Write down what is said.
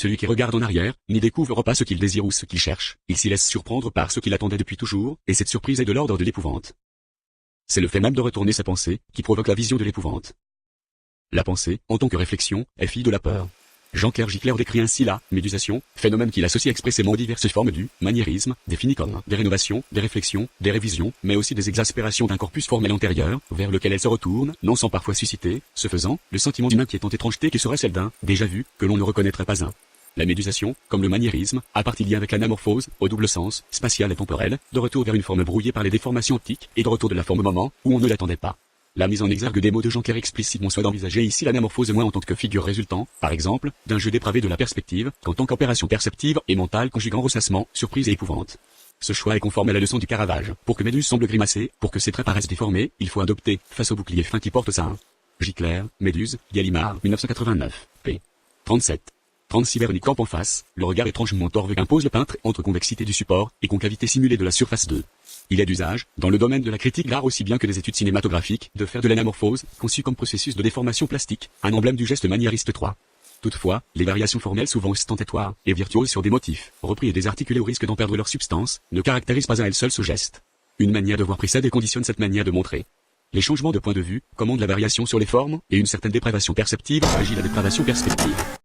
Celui qui regarde en arrière, n'y découvre pas ce qu'il désire ou ce qu'il cherche, il s'y laisse surprendre par ce qu'il attendait depuis toujours, et cette surprise est de l'ordre de l'épouvante. C'est le fait même de retourner sa pensée, qui provoque la vision de l'épouvante. La pensée, en tant que réflexion, est fille de la peur. Jean-Claire Gicler décrit ainsi la médusation, phénomène qu'il associe expressément aux diverses formes du maniérisme, défini comme des rénovations, des réflexions, des révisions, mais aussi des exaspérations d'un corpus formel antérieur, vers lequel elle se retourne, non sans parfois susciter, ce faisant, le sentiment d'une inquiétante étrangeté qui serait celle d'un déjà vu, que l'on ne reconnaîtrait pas un. La médusation, comme le maniérisme, a partie lien avec l'anamorphose, au double sens, spatial et temporel, de retour vers une forme brouillée par les déformations optiques, et de retour de la forme au moment où on ne l'attendait pas. La mise en exergue des mots de Jean-Claire explicitement soit d'envisager ici l'anamorphose moins en tant que figure résultant, par exemple, d'un jeu dépravé de la perspective, qu'en tant qu'opération perceptive et mentale conjuguant ressassement, surprise et épouvante. Ce choix est conforme à la leçon du Caravage. Pour que Méduse semble grimacer, pour que ses traits paraissent déformés, il faut adopter, face au bouclier fin qui porte ça. Gicler, Méduse, Gallimard, 1989, p. 37. 36 Véronique Camp en face, le regard étrangement torvé qu'impose le peintre entre convexité du support et concavité simulée de la surface 2. Il est d'usage, dans le domaine de la critique d'art aussi bien que des études cinématographiques, de faire de l'anamorphose, conçue comme processus de déformation plastique, un emblème du geste maniériste 3. Toutefois, les variations formelles souvent ostentatoires et virtuoses sur des motifs, repris et désarticulés au risque d'en perdre leur substance, ne caractérisent pas à elles seules ce geste. Une manière de voir précède et conditionne cette manière de montrer. Les changements de point de vue commandent la variation sur les formes, et une certaine dépravation perceptive agit la dépravation perspective.